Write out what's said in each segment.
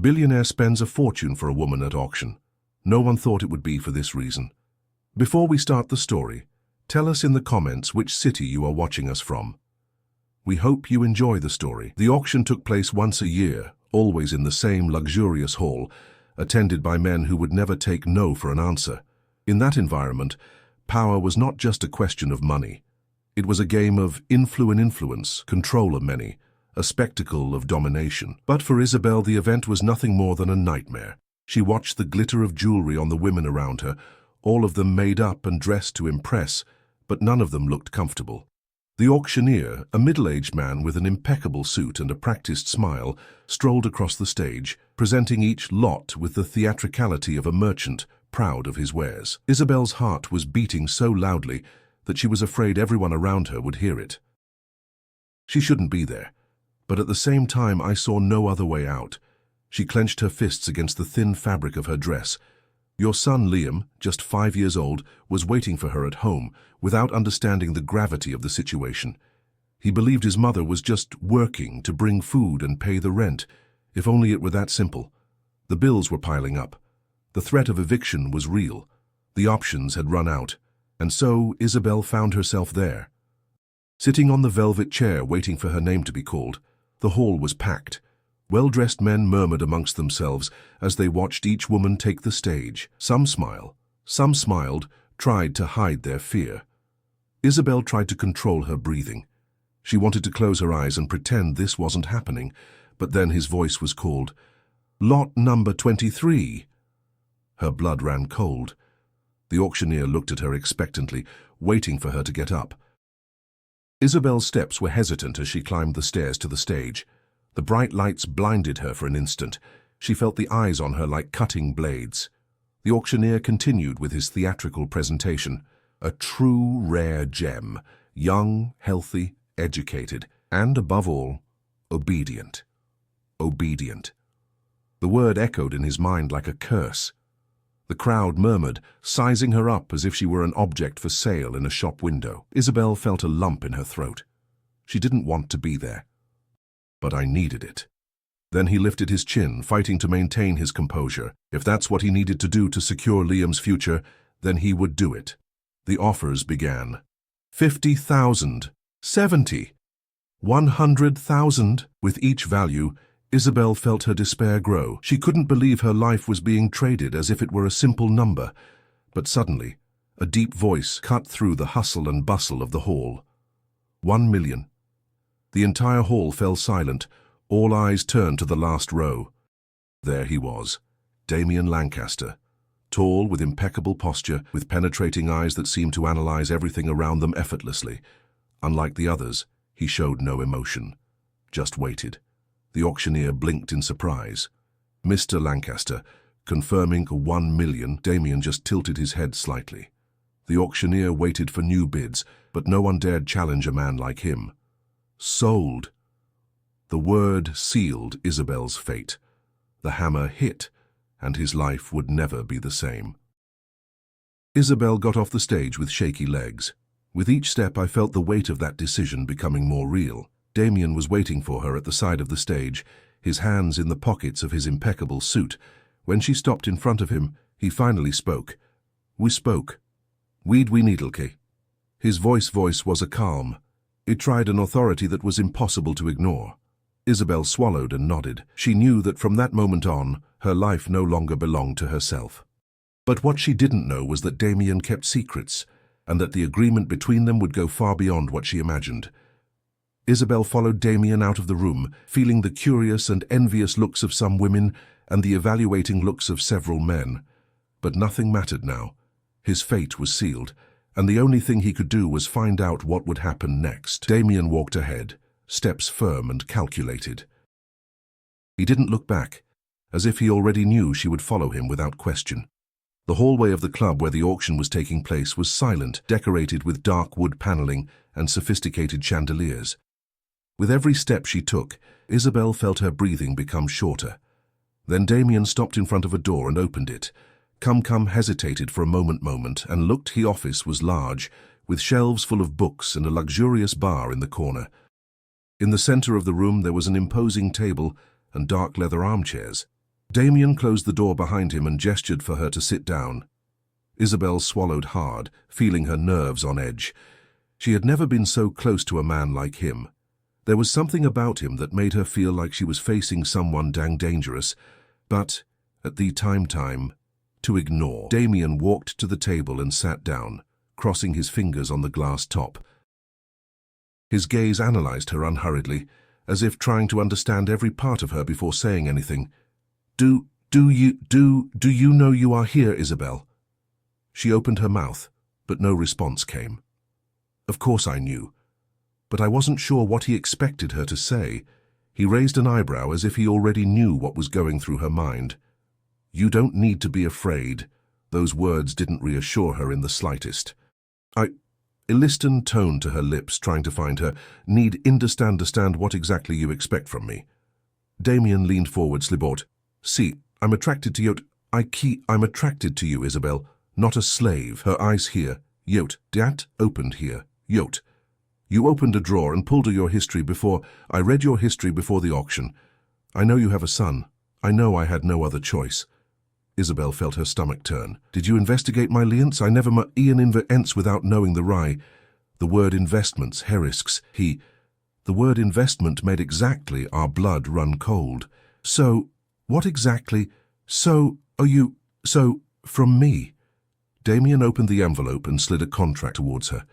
Billionaire spends a fortune for a woman at auction. No one thought it would be for this reason. Before we start the story, tell us in the comments which city you are watching us from. We hope you enjoy the story. The auction took place once a year, always in the same luxurious hall, attended by men who would never take no for an answer. In that environment, power was not just a question of money. It was a game of influence, control of many, a spectacle of domination. But for Isabelle, the event was nothing more than a nightmare. She watched the glitter of jewelry on the women around her, all of them made up and dressed to impress, but none of them looked comfortable. The auctioneer, a middle-aged man with an impeccable suit and a practiced smile, strolled across the stage, presenting each lot with the theatricality of a merchant, proud of his wares. Isabelle's heart was beating so loudly that she was afraid everyone around her would hear it. She shouldn't be there, but at the same time I saw no other way out. She clenched her fists against the thin fabric of her dress. Your son, Liam, just 5 years old, was waiting for her at home, without understanding the gravity of the situation. He believed his mother was just working to bring food and pay the rent, if only it were that simple. The bills were piling up. The threat of eviction was real. The options had run out, and so Isabelle found herself there. Sitting on the velvet chair waiting for her name to be called, the hall was packed. Well-dressed men murmured amongst themselves as they watched each woman take the stage. Some smiled, tried to hide their fear. Isabelle tried to control her breathing. She wanted to close her eyes and pretend this wasn't happening, but then his voice was called, "Lot number 23. Her blood ran cold. The auctioneer looked at her expectantly, waiting for her to get up. Isabelle's steps were hesitant as she climbed the stairs to the stage. The bright lights blinded her for an instant. She felt the eyes on her like cutting blades. The auctioneer continued with his theatrical presentation. A true rare gem, young, healthy, educated, and above all, obedient. Obedient. The word echoed in his mind like a curse. The crowd murmured, sizing her up as if she were an object for sale in a shop window. Isabelle felt a lump in her throat. She didn't want to be there. But I needed it. Then he lifted his chin, fighting to maintain his composure. If that's what he needed to do to secure Liam's future, then he would do it. The offers began. 50,000, 70, 100,000. With each value, Isabelle felt her despair grow. She couldn't believe her life was being traded as if it were a simple number. But suddenly, a deep voice cut through the hustle and bustle of the hall. 1 million. The entire hall fell silent. All eyes turned to the last row. There he was, Damien Lancaster, tall with impeccable posture, with penetrating eyes that seemed to analyze everything around them effortlessly. Unlike the others, he showed no emotion, just waited. The auctioneer blinked in surprise. Mr. Lancaster, confirming 1 million, Damien just tilted his head slightly. The auctioneer waited for new bids, but no one dared challenge a man like him. Sold. The word sealed Isabelle's fate. The hammer hit, and his life would never be the same. Isabelle got off the stage with shaky legs. With each step I felt the weight of that decision becoming more real. Damien was waiting for her at the side of the stage, his hands in the pockets of his impeccable suit. When she stopped in front of him, he finally spoke. We spoke. We'd we needleke. His voice was a calm. It tried an authority that was impossible to ignore. Isabelle swallowed and nodded. She knew that from that moment on, her life no longer belonged to herself. But what she didn't know was that Damien kept secrets, and that the agreement between them would go far beyond what she imagined. Isabelle followed Damien out of the room, feeling the curious and envious looks of some women and the evaluating looks of several men. But nothing mattered now. His fate was sealed, and the only thing he could do was find out what would happen next. Damien walked ahead, steps firm and calculated. He didn't look back, as if he already knew she would follow him without question. The hallway of the club where the auction was taking place was silent, decorated with dark wood paneling and sophisticated chandeliers. With every step she took, Isabelle felt her breathing become shorter. Then Damien stopped in front of a door and opened it. Come hesitated for a moment and looked. His office was large, with shelves full of books and a luxurious bar in the corner. In the center of the room there was an imposing table and dark leather armchairs. Damien closed the door behind him and gestured for her to sit down. Isabelle swallowed hard, feeling her nerves on edge. She had never been so close to a man like him. There was something about him that made her feel like she was facing someone dang dangerous, but, at the time, to ignore. Damien walked to the table and sat down, crossing his fingers on the glass top. His gaze analyzed her unhurriedly, as if trying to understand every part of her before saying anything. Do you know you are here, Isabelle? She opened her mouth, but no response came. Of course I knew, but I wasn't sure what he expected her to say. He raised an eyebrow as if he already knew what was going through her mind. You don't need to be afraid. Those words didn't reassure her in the slightest. Illiston toned to her lips, trying to find her. Need understand what exactly you expect from me. Damien leaned forward, slibort. See, I'm attracted to you. I'm attracted to you, Isabelle. Not a slave. Her eyes here. Yot. Dat opened here. Yot. You opened a drawer and pulled your history before. I read your history before the auction. I know you have a son. I know I had no other choice. Isabelle felt her stomach turn. Did you investigate my liens? I never Ian invents without knowing the rye. The word investments, herisks, The word investment made exactly our blood run cold. So, what exactly? So, are you, from me? Damien opened the envelope and slid a contract towards her.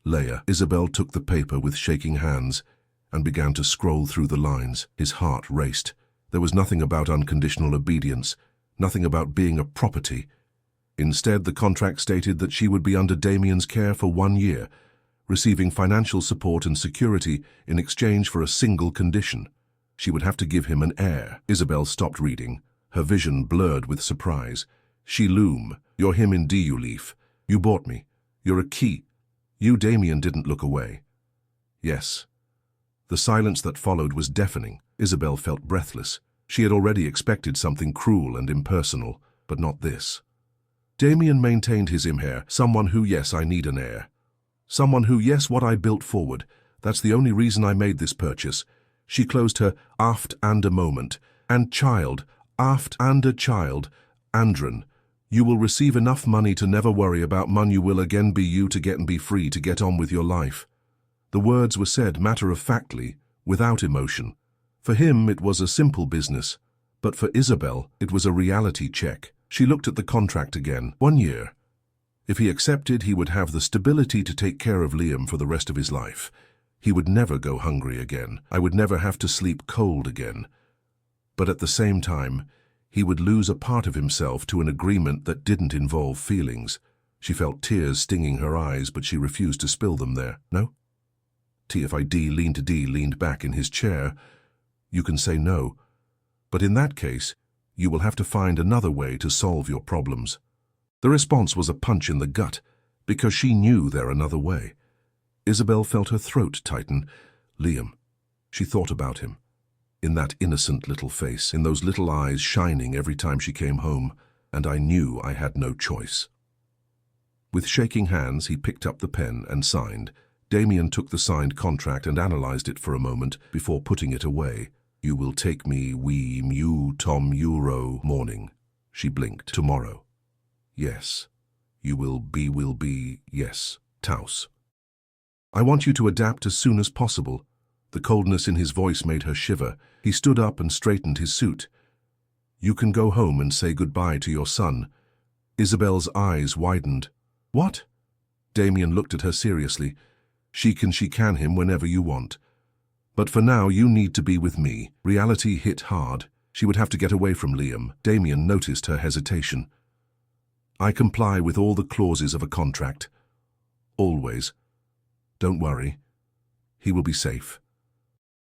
Leia. Isabelle took the paper with shaking hands and began to scroll through the lines. His heart raced. There was nothing about unconditional obedience, nothing about being a property. Instead, the contract stated that she would be under Damien's care for 1 year, receiving financial support and security in exchange for a single condition. She would have to give him an heir. Isabelle stopped reading, her vision blurred with surprise. She loom. You're him in Leaf. You bought me. You're a key. You, Damien, didn't look away. Yes. The silence that followed was deafening. Isabelle felt breathless. She had already expected something cruel and impersonal, but not this. Damien maintained his imher. Someone who, yes, I need an heir. Someone who, yes, what I built forward. That's the only reason I made this purchase. She closed her aft and a moment. And child, aft and a child. Andron. You will receive enough money to never worry about money. You will again be you to get and be free to get on with your life. The words were said matter-of-factly, without emotion. For him, it was a simple business, but for Isabelle, it was a reality check. She looked at the contract again. 1 year. If he accepted, he would have the stability to take care of Liam for the rest of his life. He would never go hungry again. I would never have to sleep cold again. But at the same time, he would lose a part of himself to an agreement that didn't involve feelings. She felt tears stinging her eyes, but she refused to spill them there. No? TFID leaned back in his chair. You can say no, but in that case, you will have to find another way to solve your problems. The response was a punch in the gut, because she knew there another way. Isabelle felt her throat tighten. Liam. She thought about him. In that innocent little face, in those little eyes shining every time she came home, and I knew I had no choice. With shaking hands, he picked up the pen and signed. Damien took the signed contract and analyzed it for a moment before putting it away. You will take me, we, mu, Tom, Euro, morning. She blinked. Tomorrow. Yes. You will be, yes, Taus. I want you to adapt as soon as possible. The coldness in his voice made her shiver. He stood up and straightened his suit. You can go home and say goodbye to your son. Isabelle's eyes widened. What? Damien looked at her seriously. She can him whenever you want. But for now, you need to be with me. Reality hit hard. She would have to get away from Liam. Damien noticed her hesitation. I comply with all the clauses of a contract. Always. Don't worry. He will be safe.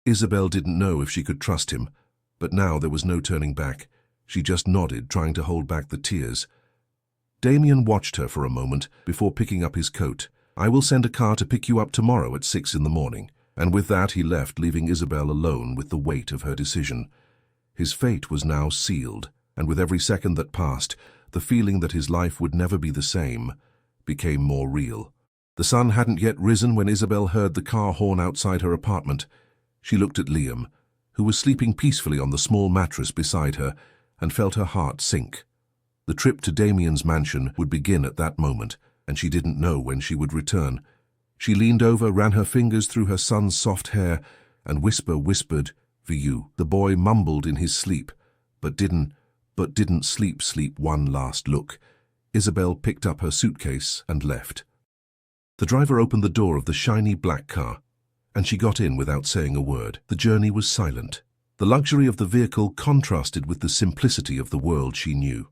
Isabelle didn't know if she could trust him, but now there was no turning back. She just nodded, trying to hold back the tears. Damien watched her for a moment before picking up his coat. I will send a car to pick you up tomorrow at 6 in the morning. And with that he left, leaving Isabelle alone with the weight of her decision. His fate was now sealed, and with every second that passed, the feeling that his life would never be the same became more real. The sun hadn't yet risen when Isabelle heard the car horn outside her apartment. She looked at Liam, who was sleeping peacefully on the small mattress beside her, and felt her heart sink. The trip to Damien's mansion would begin at that moment, and she didn't know when she would return. She leaned over, ran her fingers through her son's soft hair, and whispered, "For you." The boy mumbled in his sleep, but didn't sleep one last look. Isabelle picked up her suitcase and left. The driver opened the door of the shiny black car, and she got in without saying a word. The journey was silent. The luxury of the vehicle contrasted with the simplicity of the world she knew.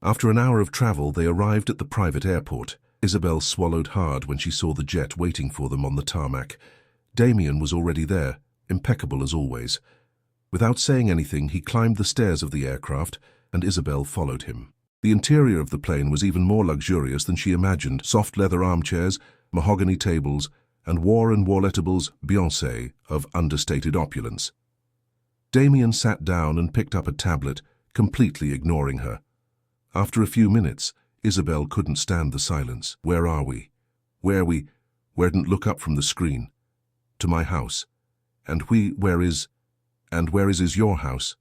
After an hour of travel, they arrived at the private airport. Isabelle swallowed hard when she saw the jet waiting for them on the tarmac. Damien was already there, impeccable as always. Without saying anything, he climbed the stairs of the aircraft, and Isabelle followed him. The interior of the plane was even more luxurious than she imagined: soft leather armchairs, mahogany tables, and Warren Warletable's Beyoncé of understated opulence. Damien sat down and picked up a tablet, completely ignoring her. After a few minutes, Isabelle couldn't stand the silence. "Where are we? Where didn't look up from the screen. To my house. And where is your house?"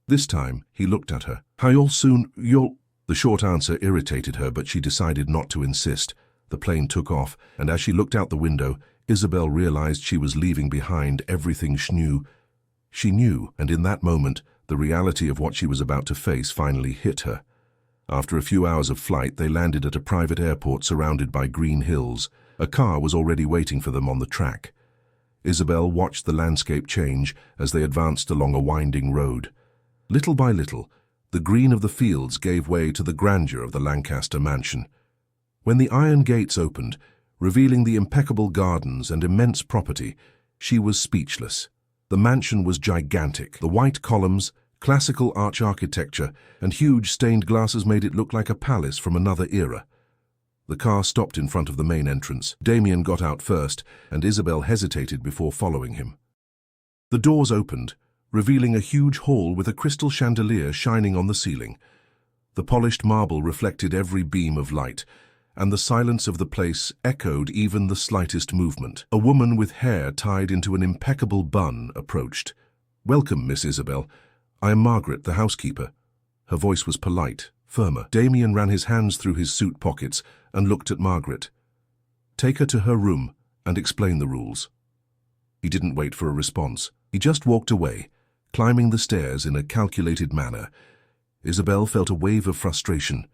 This time, he looked at her. "How soon you'll—" The short answer irritated her, but she decided not to insist. The plane took off, and as she looked out the window, Isabelle realized she was leaving behind everything she knew. She knew, and in that moment, the reality of what she was about to face finally hit her. After a few hours of flight, they landed at a private airport surrounded by green hills. A car was already waiting for them on the track. Isabelle watched the landscape change as they advanced along a winding road. Little by little, the green of the fields gave way to the grandeur of the Lancaster mansion. When the iron gates opened, revealing the impeccable gardens and immense property, she was speechless. The mansion was gigantic. The white columns, classical arch architecture, and huge stained glasses made it look like a palace from another era. The car stopped in front of the main entrance. Damien got out first, and Isabelle hesitated before following him. The doors opened, revealing a huge hall with a crystal chandelier shining on the ceiling. The polished marble reflected every beam of light, and the silence of the place echoed even the slightest movement. A woman with hair tied into an impeccable bun approached. "Welcome, Miss Isabelle. I am Margaret, the housekeeper." Her voice was polite, firmer. Damien ran his hands through his suit pockets and looked at Margaret. "Take her to her room and explain the rules." He didn't wait for a response. He just walked away, climbing the stairs in a calculated manner. Isabelle felt a wave of frustration.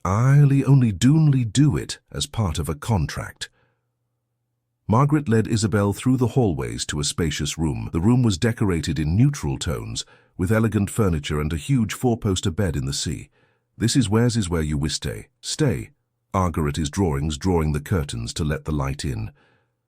"I'll only do it as part of a contract." Margaret led Isabelle through the hallways to a spacious room. The room was decorated in neutral tones, with elegant furniture and a huge four-poster bed in the sea. "This is where you wish stay. Stay." Arger at his drawing the curtains to let the light in.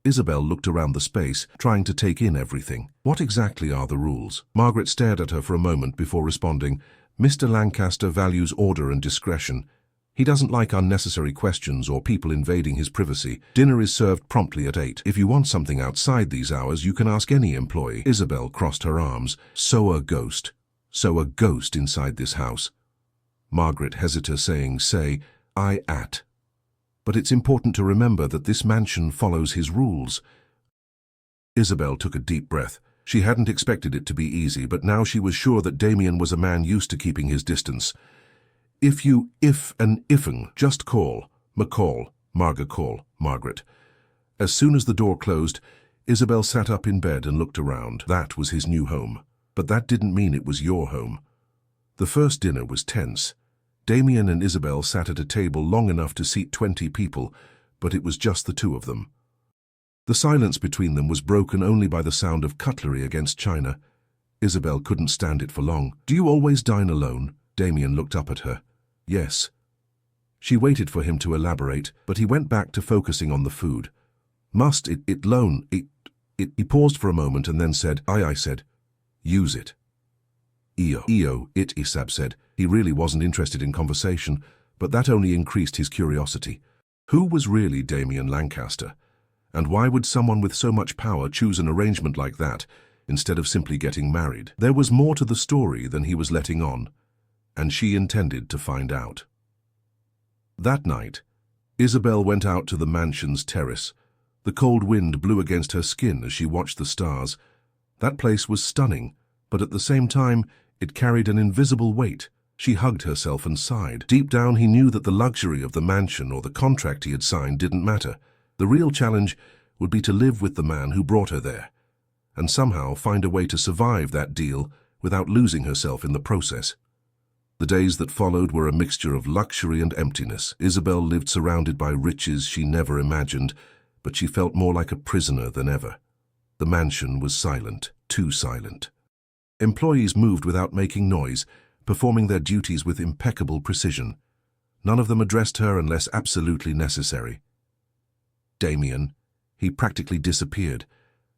Isabelle looked around the space, trying to take in everything. "What exactly are the rules?" Margaret stared at her for a moment before responding. "Mr. Lancaster values order and discretion. He doesn't like unnecessary questions or people invading his privacy. Dinner is served promptly at 8. If you want something outside these hours, you can ask any employee." Isabelle crossed her arms. So a ghost inside this house." Margaret hesitated, saying, "I at." "But it's important to remember that this mansion follows his rules." Isabelle took a deep breath. She hadn't expected it to be easy, but now she was sure that Damien was a man used to keeping his distance. If and ifing, just call. Marga call, Margaret." As soon as the door closed, Isabelle sat up in bed and looked around. That was his new home. But that didn't mean it was your home. The first dinner was tense. Damien and Isabelle sat at a table long enough to seat 20 people, but it was just the two of them. The silence between them was broken only by the sound of cutlery against china. Isabelle couldn't stand it for long. "Do you always dine alone?" Damien looked up at her. "Yes." She waited for him to elaborate, but he went back to focusing on the food. He paused for a moment and then said, I said, "Use it." Isab said. He really wasn't interested in conversation, but that only increased his curiosity. Who was really Damien Lancaster? And why would someone with so much power choose an arrangement like that, instead of simply getting married? There was more to the story than he was letting on, and she intended to find out. That night, Isabelle went out to the mansion's terrace. The cold wind blew against her skin as she watched the stars. That place was stunning, but at the same time, It carried an invisible weight. She hugged herself and sighed. Deep down, he knew that the luxury of the mansion or the contract he had signed didn't matter. The real challenge would be to live with the man who brought her there, and somehow find a way to survive that deal without losing herself in the process. The days that followed were a mixture of luxury and emptiness. Isabelle lived surrounded by riches she never imagined, but she felt more like a prisoner than ever. The mansion was silent, too silent. Employees moved without making noise, performing their duties with impeccable precision. None of them addressed her unless absolutely necessary. Damien, he practically disappeared.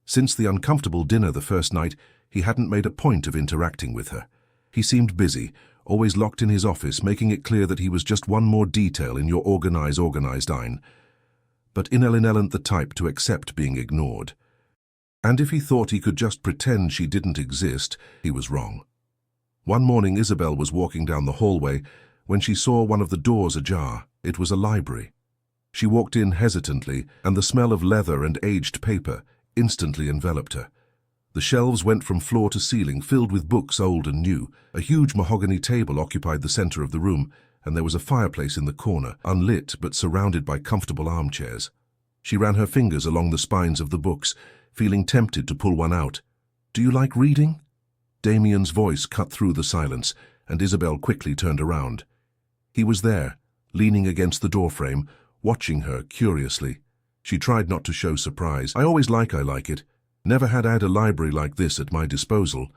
Since the uncomfortable dinner the first night, he hadn't made a point of interacting with her. He seemed busy, always locked in his office, making it clear that he was just one more detail in your organized ein. But inelligent the type to accept being ignored. And if he thought he could just pretend she didn't exist, he was wrong. One morning Isabelle was walking down the hallway when she saw one of the doors ajar. It was a library. She walked in hesitantly, and the smell of leather and aged paper instantly enveloped her. The shelves went from floor to ceiling, filled with books old and new. A huge mahogany table occupied the center of the room, and there was a fireplace in the corner, unlit but surrounded by comfortable armchairs. She ran her fingers along the spines of the books, feeling tempted to pull one out. "Do you like reading?" Damien's voice cut through the silence, and Isabelle quickly turned around. He was there, leaning against the doorframe, watching her curiously. She tried not to show surprise. I like it. Never had I had a library like this at my disposal."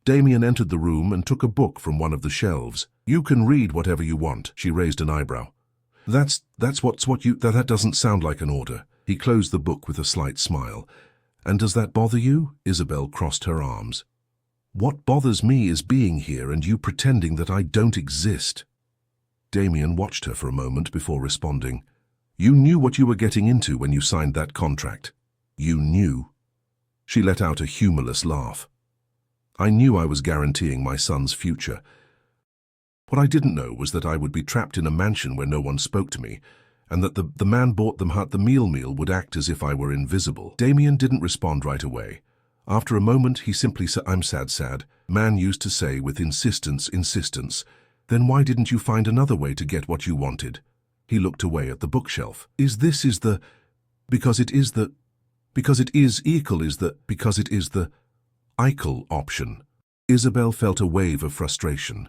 Damien entered the room and took a book from one of the shelves. "You can read whatever you want." She raised an eyebrow. That doesn't sound like an order." He closed the book with a slight smile. "And does that bother you?" Isabelle crossed her arms. "What bothers me is being here and you pretending that I don't exist." Damien watched her for a moment before responding. "You knew what you were getting into when you signed that contract. You knew." She let out a humorless laugh. "I knew I was guaranteeing my son's future. What I didn't know was that I would be trapped in a mansion where no one spoke to me, and that the man bought them the meal would act as if I were invisible." Damien didn't respond right away. After a moment, he simply said, "I'm sad. Man used to say with insistence. Then why didn't you find another way to get what you wanted?" He looked away at the bookshelf. Because it is the Eichel option." Isabelle felt a wave of frustration.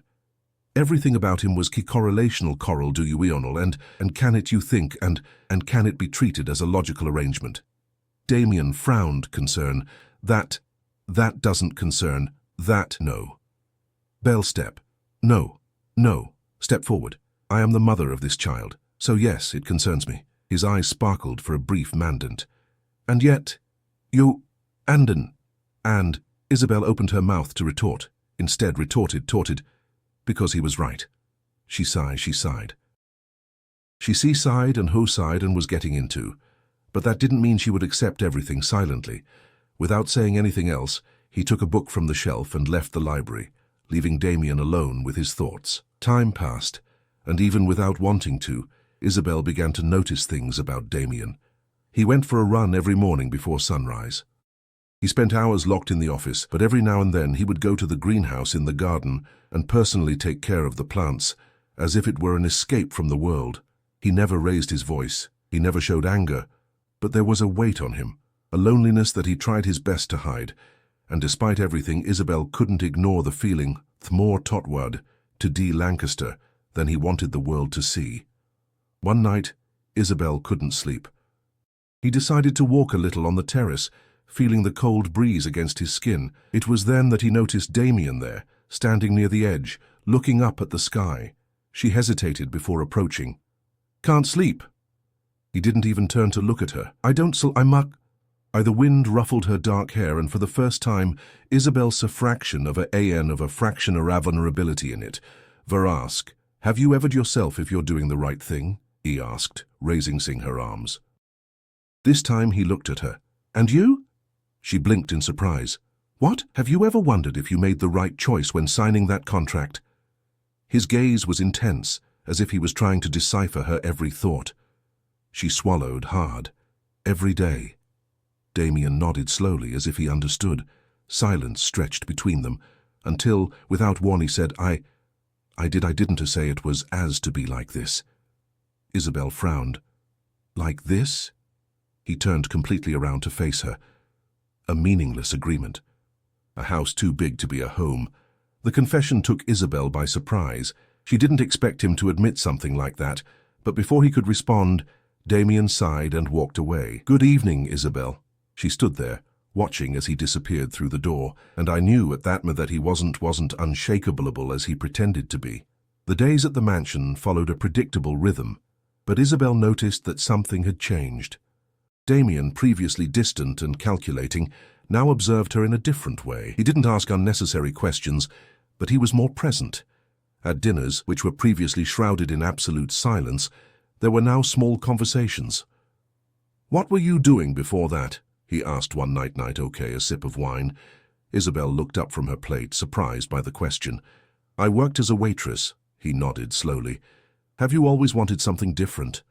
Everything about him was correlational coral do you ional and can it you think and can it be treated as a logical arrangement? Damien frowned concern. That doesn't concern. No. Belle step. No. Step forward. I am the mother of this child. So yes, it concerns me. His eyes sparkled for a brief mandant. "And yet, you, and Isabelle opened her mouth to retort, instead retorted, "Because he was right." She sighed. She sighed and ho sighed and was getting into, but that didn't mean she would accept everything silently. Without saying anything else, he took a book from the shelf and left the library, leaving Damien alone with his thoughts. Time passed, and even without wanting to, Isabelle began to notice things about Damien. He went for a run every morning before sunrise. He spent hours locked in the office, but every now and then he would go to the greenhouse in the garden and personally take care of the plants, as if it were an escape from the world. He never raised his voice, he never showed anger, but there was a weight on him, a loneliness that he tried his best to hide, and despite everything, Isabelle couldn't ignore the feeling, more Totward, to D. Lancaster, than he wanted the world to see. One night, Isabelle couldn't sleep. He decided to walk a little on the terrace, feeling the cold breeze against his skin. It was then that he noticed Damien there, standing near the edge, looking up at the sky. She hesitated before approaching. "Can't sleep." He didn't even turn to look at her. The wind ruffled her dark hair, and for the first time, Isabelle saw fraction of a fraction of vulnerability in it. "Verask, have you evered yourself if you're doing the right thing?" he asked, raising her arms. This time he looked at her. "And you?" She blinked in surprise. "What? Have you ever wondered if you made the right choice when signing that contract?" His gaze was intense, as if he was trying to decipher her every thought. She swallowed hard. "Every day." Damien nodded slowly, as if he understood. Silence stretched between them, until, without warning, he said, I didn't say it was as to be like this. Isabelle frowned. Like this? He turned completely around to face her. A meaningless agreement. A house too big to be a home. The confession took Isabelle by surprise. She didn't expect him to admit something like that, but before he could respond, Damien sighed and walked away. Good evening, Isabelle. She stood there, watching as he disappeared through the door, and I knew at that moment that he wasn't unshakable as he pretended to be. The days at the mansion followed a predictable rhythm, but Isabelle noticed that something had changed. Damien, previously distant and calculating, now observed her in a different way. He didn't ask unnecessary questions, but he was more present. At dinners, which were previously shrouded in absolute silence, there were now small conversations. "What were you doing before that?" he asked one night, a sip of wine. Isabelle looked up from her plate, surprised by the question. "I worked as a waitress," he nodded slowly. "Have you always wanted something different?"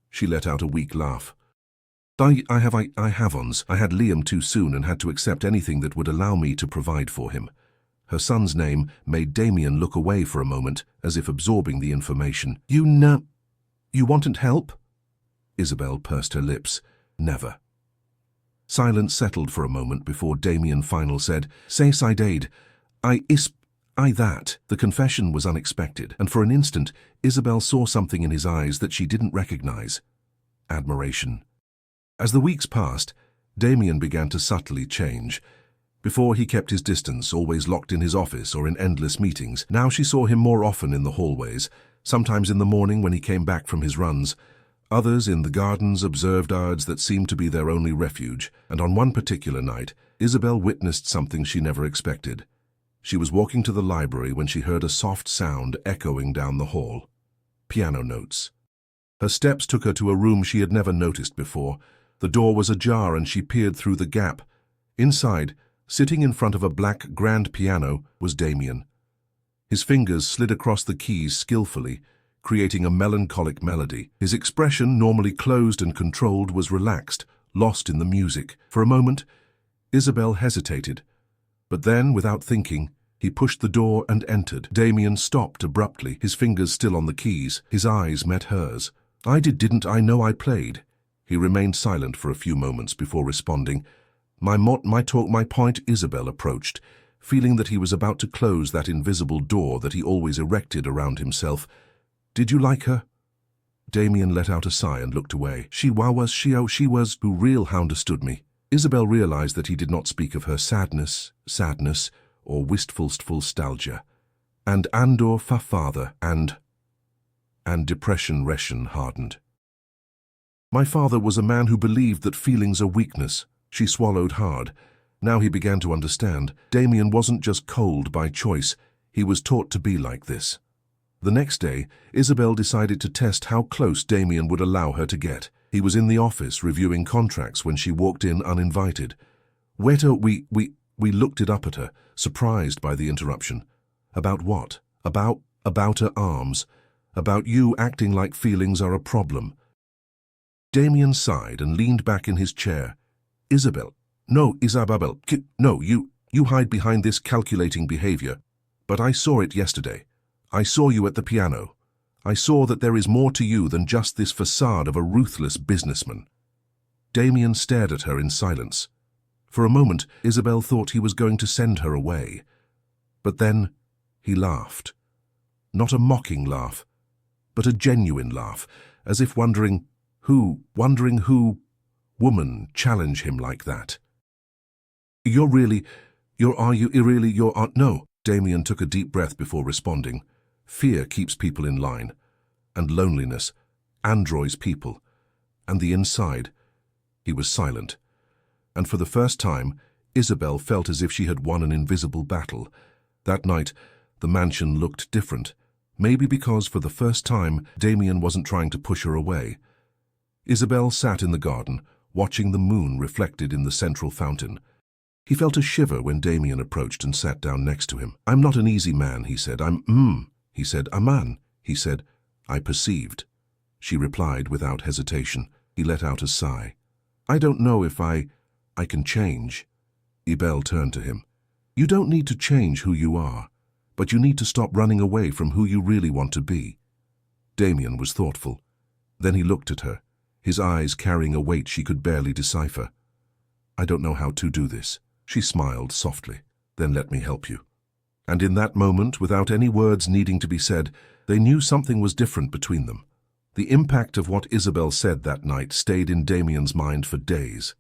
She let out a weak laugh. I had Liam too soon and had to accept anything that would allow me to provide for him." Her son's name made Damien look away for a moment, as if absorbing the information. You wanted help?" Isabelle pursed her lips. "Never." Silence settled for a moment before Damien finally said, "Say Sidaid, that." The confession was unexpected, and for an instant, Isabelle saw something in his eyes that she didn't recognize. Admiration. As the weeks passed, Damien began to subtly change. Before, he kept his distance, always locked in his office or in endless meetings. Now she saw him more often in the hallways, sometimes in the morning when he came back from his runs. Others in the gardens observed yards that seemed to be their only refuge, and on one particular night, Isabelle witnessed something she never expected. She was walking to the library when she heard a soft sound echoing down the hall. Piano notes. Her steps took her to a room she had never noticed before. The door was ajar and she peered through the gap. Inside, sitting in front of a black grand piano, was Damien. His fingers slid across the keys skillfully, creating a melancholic melody. His expression, normally closed and controlled, was relaxed, lost in the music. For a moment, Isabelle hesitated. But then, without thinking, he pushed the door and entered. Damien stopped abruptly, his fingers still on the keys. His eyes met hers. Didn't I know I played?" He remained silent for a few moments before responding. My point." Isabelle approached, feeling that he was about to close that invisible door that he always erected around himself. "Did you like her?" Damien let out a sigh and looked away. She was who real understood me." Isabelle realized that he did not speak of her sadness, or wistful nostalgia. And Andor fa father, and depression Reshen hardened. "My father was a man who believed that feelings are weakness." She swallowed hard. Now he began to understand. Damien wasn't just cold by choice, he was taught to be like this. The next day, Isabelle decided to test how close Damien would allow her to get. He was in the office reviewing contracts when she walked in uninvited. We looked it up at her, surprised by the interruption. "About what?" About her arms. "About you acting like feelings are a problem." Damien sighed and leaned back in his chair. Isabelle, you hide behind this calculating behavior. But I saw it yesterday. I saw you at the piano. I saw that there is more to you than just this facade of a ruthless businessman." Damien stared at her in silence. For a moment, Isabelle thought he was going to send her away. But then he laughed. Not a mocking laugh, but a genuine laugh, as if wondering who woman challenge him like that. "No." Damien took a deep breath before responding. Fear keeps people in line, and loneliness androids people, and the inside. He was silent, and for the first time, Isabelle felt as if she had won an invisible battle. That night, the mansion looked different, maybe because for the first time, Damien wasn't trying to push her away. Isabelle sat in the garden, watching the moon reflected in the central fountain. He felt a shiver when Damien approached and sat down next to him. "I'm not an easy man," he said. He said, "A man." He said, "I perceived." She replied without hesitation. He let out a sigh. "I don't know if I can change." Isabelle turned to him. You don't need to change who you are, but you need to stop running away from who you really want to be. Damien was thoughtful. Then he looked at her, his eyes carrying a weight she could barely decipher. I don't know how to do this. She smiled softly. Then let me help you. And in that moment, without any words needing to be said, they knew something was different between them. The impact of what Isabelle said that night stayed in Damien's mind for days.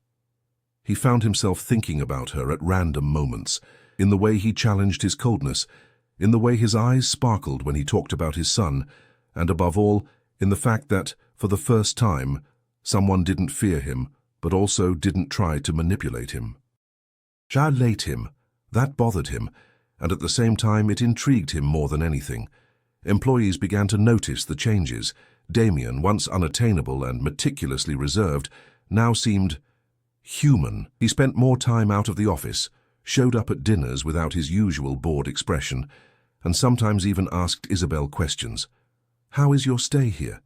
He found himself thinking about her at random moments, in the way he challenged his coldness, in the way his eyes sparkled when he talked about his son, and above all, in the fact that, for the first time, someone didn't fear him, but also didn't try to manipulate him. Late him. That bothered him, and at the same time it intrigued him more than anything. Employees began to notice the changes. Damien, once unattainable and meticulously reserved, now seemed human. He spent more time out of the office, showed up at dinners without his usual bored expression, and sometimes even asked Isabelle questions. How is your stay here?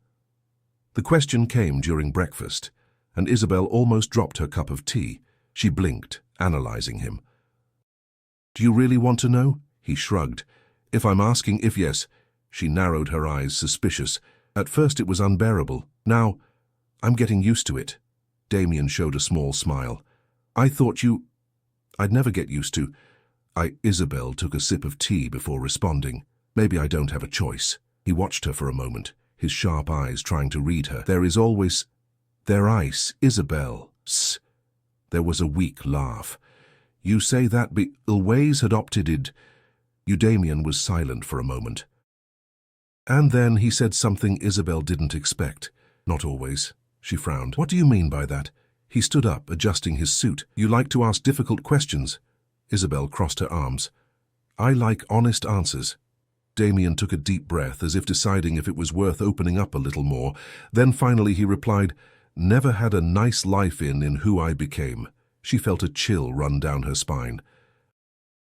The question came during breakfast, and Isabelle almost dropped her cup of tea. She blinked, analyzing him. Do you really want to know? He shrugged. If I'm asking, if yes. She narrowed her eyes, suspicious. At first it was unbearable. Now, I'm getting used to it. Damien showed a small smile. I thought I'd never get used to. Isabelle took a sip of tea before responding. Maybe I don't have a choice. He watched her for a moment, his sharp eyes trying to read her. There is always... There ice, Isabelle. Sss. There was a weak laugh. You say that always had opted it. Damien was silent for a moment. And then he said something Isabelle didn't expect. Not always. She frowned. What do you mean by that? He stood up, adjusting his suit. You like to ask difficult questions. Isabelle crossed her arms. I like honest answers. Damien took a deep breath, as if deciding if it was worth opening up a little more. Then finally he replied, Never had a nice life in who I became. She felt a chill run down her spine.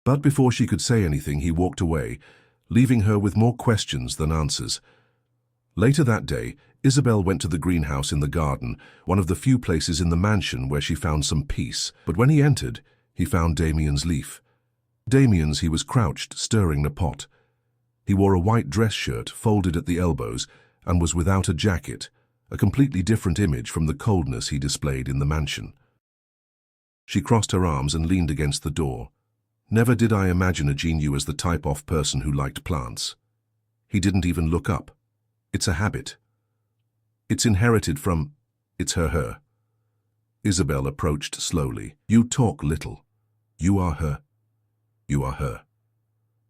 But before she could say anything, he walked away, leaving her with more questions than answers. Later that day, Isabelle went to the greenhouse in the garden, one of the few places in the mansion where she found some peace. But when he entered, he found Damien's leaf. Damien's he was crouched, stirring the pot. He wore a white dress shirt, folded at the elbows, and was without a jacket, a completely different image from the coldness he displayed in the mansion. She crossed her arms and leaned against the door. Never did I imagine you as the type of person who liked plants. He didn't even look up. It's a habit. It's inherited from... It's her. Isabelle approached slowly. You talk little. You are her. You are her.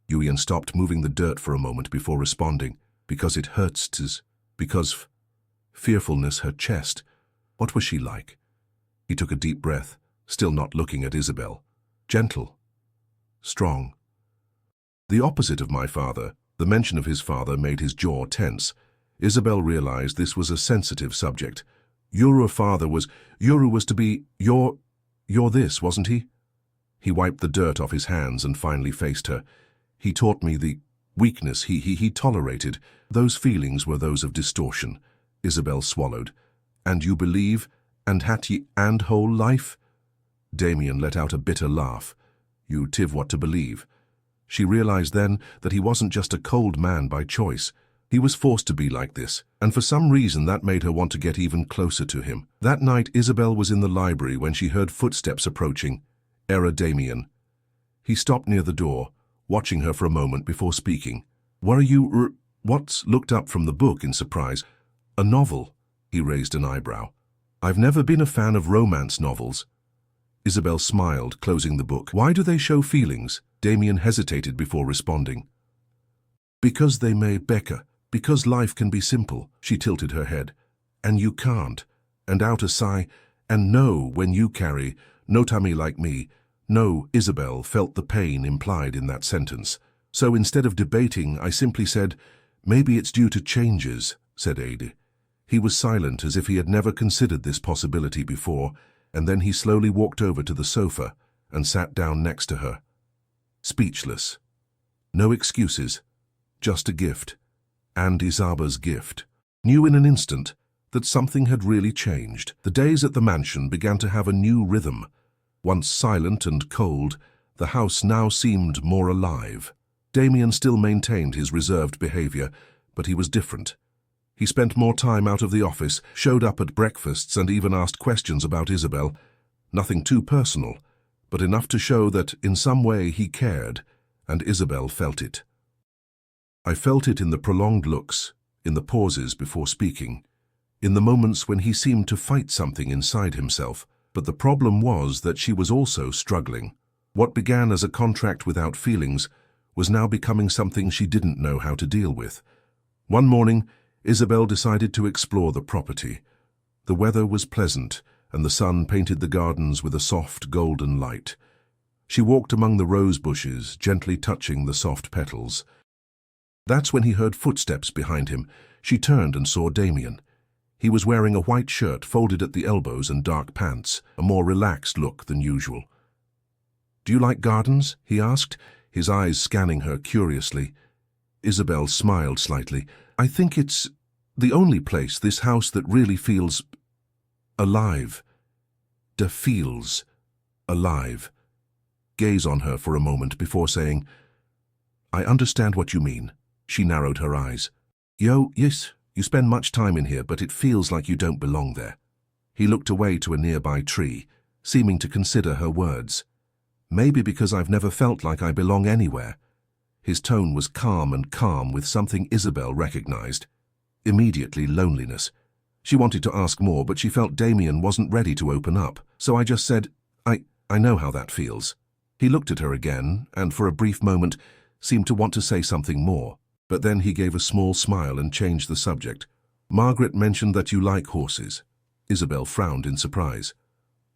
Yulian stopped moving the dirt for a moment before responding. Because it hurts, because fearfulness her chest. What was she like? He took a deep breath, still not looking at Isabelle. Gentle. Strong. The opposite of my father. The mention of his father made his jaw tense. Isabelle realized this was a sensitive subject. Yuru was to be you're this, wasn't he? He wiped the dirt off his hands and finally faced her. He taught me the weakness he tolerated. Those feelings were those of distortion. Isabelle swallowed. And you believe, and whole life? Damien let out a bitter laugh. You tiv what to believe. She realized then that he wasn't just a cold man by choice. He was forced to be like this, and for some reason that made her want to get even closer to him. That night Isabelle was in the library when she heard footsteps approaching. Era Damien. He stopped near the door, watching her for a moment before speaking. Were you Watts looked up from the book in surprise. A novel? He raised an eyebrow. I've never been a fan of romance novels. Isabelle smiled, closing the book. Why do they show feelings? Damien hesitated before responding. Because they may, Becca. Because life can be simple. She tilted her head. And you can't. And out a sigh. And no, when you carry, no tummy like me. No, Isabelle felt the pain implied in that sentence. So instead of debating, I simply said, maybe it's due to changes, said Ada. He was silent as if he had never considered this possibility before, and then he slowly walked over to the sofa and sat down next to her. Speechless. No excuses. Just a gift. And Isabeau's gift. Knew in an instant that something had really changed. The days at the mansion began to have a new rhythm. Once silent and cold, The house now seemed more alive. Damien still maintained his reserved behavior, but he was different. He spent more time out of the office, showed up at breakfasts, and even asked questions about Isabelle. Nothing too personal, but enough to show that, in some way, he cared, and Isabelle felt it. I felt it in the prolonged looks, in the pauses before speaking, in the moments when he seemed to fight something inside himself. But the problem was that she was also struggling. What began as a contract without feelings was now becoming something she didn't know how to deal with. One morning, Isabelle decided to explore the property. The weather was pleasant, and the sun painted the gardens with a soft golden light. She walked among the rose bushes, gently touching the soft petals. That's when he heard footsteps behind him. She turned and saw Damien. He was wearing a white shirt folded at the elbows and dark pants, a more relaxed look than usual. "Do you like gardens?" he asked, his eyes scanning her curiously. Isabelle smiled slightly. "I think it's the only place, this house, that really feels alive. Feels alive." Gaze on her for a moment before saying, "I understand what you mean." She narrowed her eyes. Yes, you spend much time in here, but it feels like you don't belong there." He looked away to a nearby tree, seeming to consider her words. "Maybe because I've never felt like I belong anywhere." His tone was calm with something Isabelle recognized. Immediately, loneliness. She wanted to ask more, but she felt Damien wasn't ready to open up. So I just said, I know how that feels." He looked at her again, and for a brief moment seemed to want to say something more. But then he gave a small smile and changed the subject. "Margaret mentioned that you like horses." Isabelle frowned in surprise.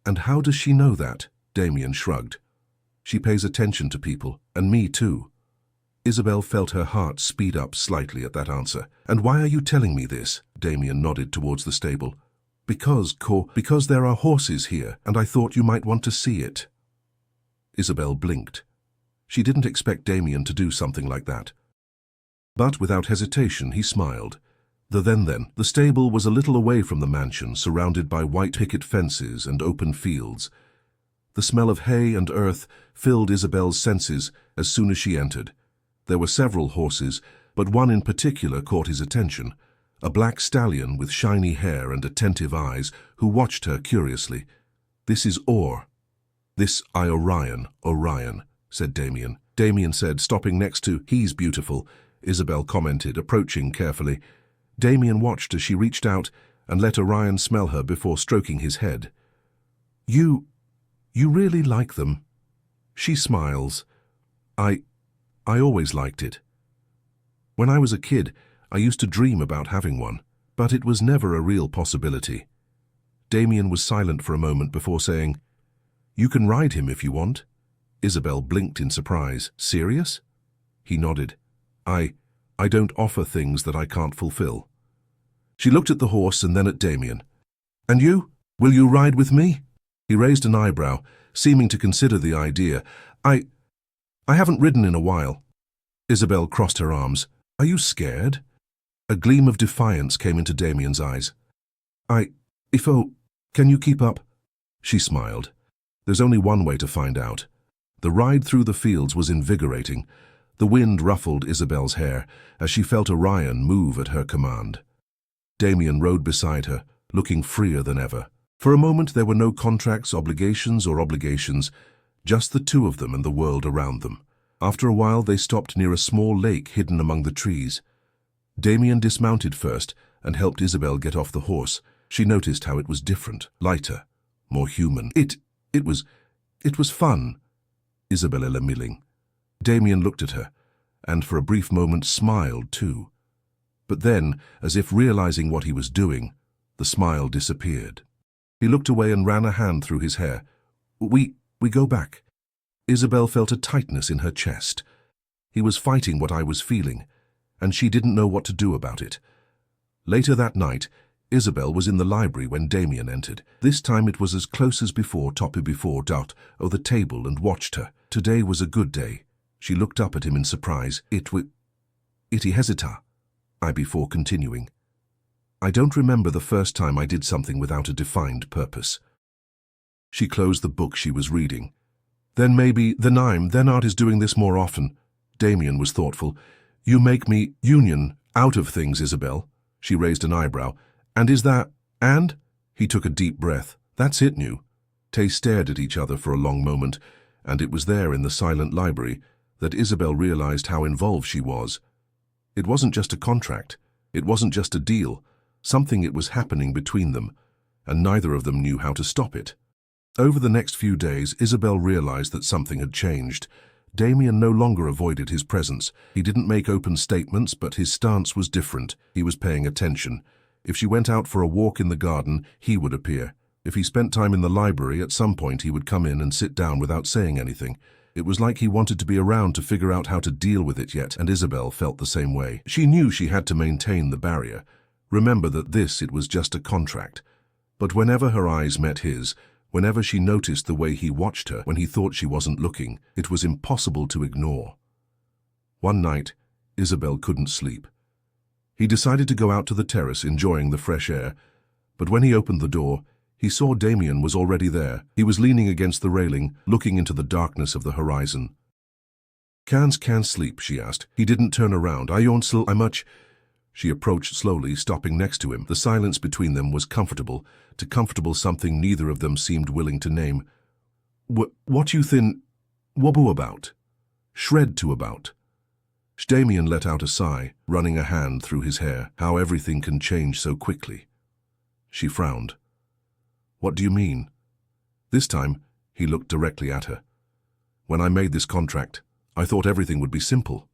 "And how does she know that?" Damien shrugged. "She pays attention to people, and me too." Isabelle felt her heart speed up slightly at that answer. "And why are you telling me this?" Damien nodded towards the stable. Because there are horses here, and I thought you might want to see it." Isabelle blinked. She didn't expect Damien to do something like that. But without hesitation, he smiled. The stable was a little away from the mansion, surrounded by white picket fences and open fields. The smell of hay and earth filled Isabelle's senses as soon as she entered. There were several horses, but one in particular caught his attention, a black stallion with shiny hair and attentive eyes who watched her curiously. "This is Orion," said Damien. Damien said, stopping next to, "He's beautiful," Isabelle commented, approaching carefully. Damien watched as she reached out and let Orion smell her before stroking his head. You really like them?" She smiles. I always liked it. When I was a kid, I used to dream about having one, but it was never a real possibility." Damien was silent for a moment before saying, "You can ride him if you want." Isabelle blinked in surprise. "Serious?" He nodded. I don't offer things that I can't fulfill." She looked at the horse and then at Damien. "And you? Will you ride with me?" He raised an eyebrow, seeming to consider the idea. I haven't ridden in a while." Isabelle crossed her arms. "Are you scared?" A gleam of defiance came into Damien's eyes. Can you keep up?" She smiled. There's only one way to find out. The ride through the fields was invigorating. The wind ruffled Isabelle's hair as she felt Orion move at her command. Damien rode beside her, looking freer than ever. For a moment there were no contracts, obligations, just the two of them and the world around them. After a while they stopped near a small lake hidden among the trees. Damien dismounted first and helped Isabelle get off the horse. She noticed how it was different, lighter, more human. It was fun, Isabelle milling. Damien looked at her, and for a brief moment smiled too. But then, as if realizing what he was doing, the smile disappeared. He looked away and ran a hand through his hair. We go back." Isabelle felt a tightness in her chest. He was fighting what I was feeling, and she didn't know what to do about it. Later that night, Isabelle was in the library when Damien entered. This time it was as close as before, the table, and watched her. Today was a good day. She looked up at him in surprise. He hesita, I before continuing. "I don't remember the first time I did something without a defined purpose." She closed the book she was reading. Then Art is doing this more often. Damien was thoughtful. You make me union out of things, Isabelle. She raised an eyebrow. And is that, and? He took a deep breath. That's it, new. They stared at each other for a long moment, and it was there in the silent library that Isabelle realized how involved she was. It wasn't just a contract. It wasn't just a deal. Something it was happening between them, and neither of them knew how to stop it. Over the next few days, Isabelle realized that something had changed. Damien no longer avoided his presence. He didn't make open statements, but his stance was different. He was paying attention. If she went out for a walk in the garden, he would appear. If he spent time in the library, at some point he would come in and sit down without saying anything. It was like he wanted to be around to figure out how to deal with it yet, and Isabelle felt the same way. She knew she had to maintain the barrier. Remember that it was just a contract. But whenever her eyes met his, whenever she noticed the way he watched her when he thought she wasn't looking, it was impossible to ignore. One night, Isabelle couldn't sleep. He decided to go out to the terrace, enjoying the fresh air, but when he opened the door, he saw Damien was already there. He was leaning against the railing, looking into the darkness of the horizon. Can't sleep, she asked. He didn't turn around. I much. She approached slowly, stopping next to him. The silence between them was comfortable, too comfortable, something neither of them seemed willing to name. What you thin wobble about? Shred to about? Damien let out a sigh, running a hand through his hair. How everything can change so quickly. She frowned. What do you mean? This time, he looked directly at her. When I made this contract, I thought everything would be simple.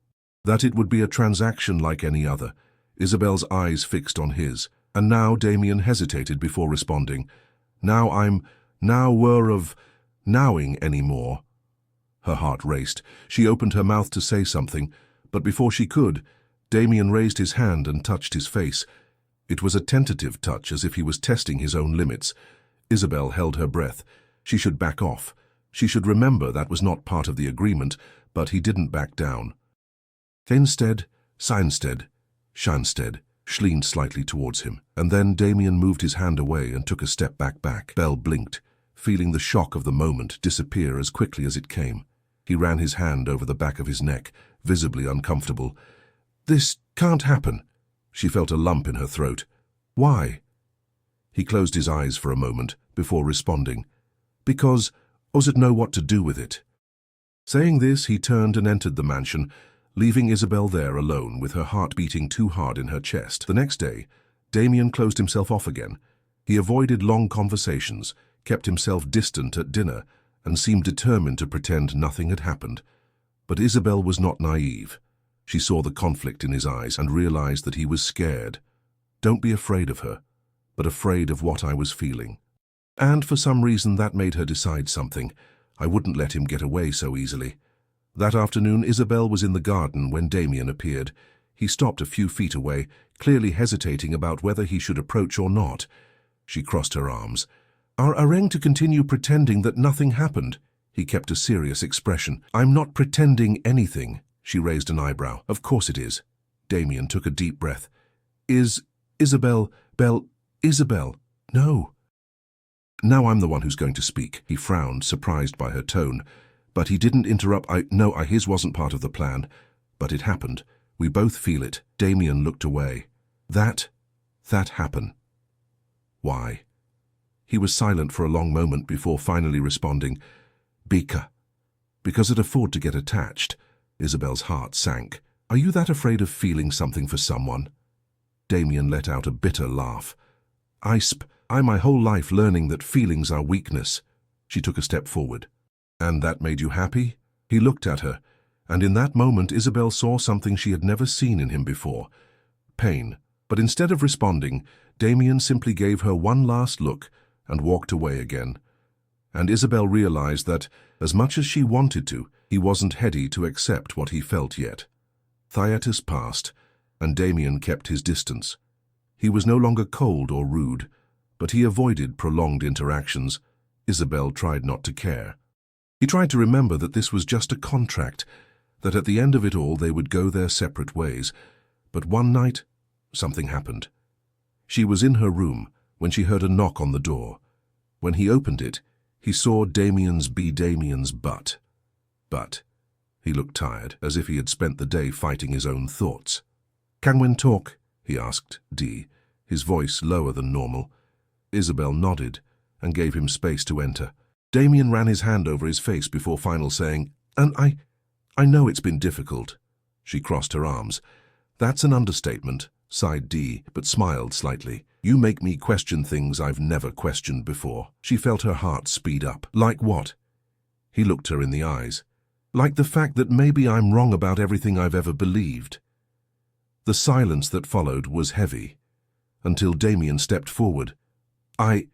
That it would be a transaction like any other. Isabelle's eyes fixed on his, and now Damien hesitated before responding. Now were of nowing any more. Her heart raced. She opened her mouth to say something, but before she could, Damien raised his hand and touched his face. It was a tentative touch, as if he was testing his own limits. Isabelle held her breath. She should back off. She should remember that was not part of the agreement, but he didn't back down. Seinstead, Schansted, leaned slightly towards him, and then Damien moved his hand away and took a step back. Belle blinked, feeling the shock of the moment disappear as quickly as it came. He ran his hand over the back of his neck, visibly uncomfortable. This can't happen. She felt a lump in her throat. Why? He closed his eyes for a moment before responding. Because Oz'd know what to do with it. Saying this, he turned and entered the mansion, leaving Isabelle there alone with her heart beating too hard in her chest. The next day, Damien closed himself off again. He avoided long conversations, kept himself distant at dinner, and seemed determined to pretend nothing had happened. But Isabelle was not naive. She saw the conflict in his eyes and realized that he was scared. Don't be afraid of her, but afraid of what I was feeling. And for some reason that made her decide something. I wouldn't let him get away so easily. That afternoon, Isabelle was in the garden when Damien appeared. He stopped a few feet away, clearly hesitating about whether he should approach or not. She crossed her arms. Are Areng to continue pretending that nothing happened? He kept a serious expression. I'm not pretending anything. She raised an eyebrow. Of course it is. Damien took a deep breath. Isabelle, no. Now I'm the one who's going to speak. He frowned, surprised by her tone. But he didn't interrupt. His wasn't part of the plan. But it happened. We both feel it. Damien looked away. That happened. Why? He was silent for a long moment before finally responding. Because it afford to get attached. Isabelle's heart sank. Are you that afraid of feeling something for someone? Damien let out a bitter laugh. I my whole life learning that feelings are weakness. She took a step forward. And that made you happy? He looked at her, and in that moment Isabelle saw something she had never seen in him before. Pain. But instead of responding, Damien simply gave her one last look and walked away again. And Isabelle realized that, as much as she wanted to, he wasn't ready to accept what he felt yet. Hiatus passed, and Damien kept his distance. He was no longer cold or rude, but he avoided prolonged interactions. Isabelle tried not to care. He tried to remember that this was just a contract, that at the end of it all they would go their separate ways. But one night, something happened. She was in her room when she heard a knock on the door. When he opened it, He saw Damien's butt. But he looked tired, as if he had spent the day fighting his own thoughts. "Can we talk?" he asked D, his voice lower than normal. Isabelle nodded and gave him space to enter. Damien ran his hand over his face before finally saying, "And I know it's been difficult." She crossed her arms. "That's an understatement," sighed D, but smiled slightly. "You make me question things I've never questioned before." She felt her heart speed up. "Like what?" He looked her in the eyes. "Like the fact that maybe I'm wrong about everything I've ever believed." The silence that followed was heavy, until Damien stepped forward. I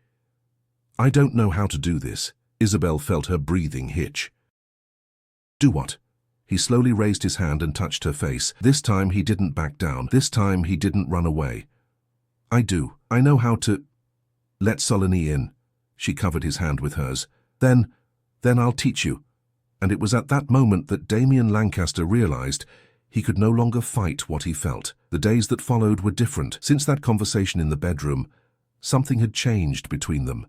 don't know how to do this." Isabelle felt her breathing hitch. "Do what?" He slowly raised his hand and touched her face. This time he didn't back down. This time he didn't run away. "I do. I know how to—" "Let Soligny in." She covered his hand with hers. Then I'll teach you." And it was at that moment that Damien Lancaster realized he could no longer fight what he felt. The days that followed were different. Since that conversation in the bedroom, something had changed between them.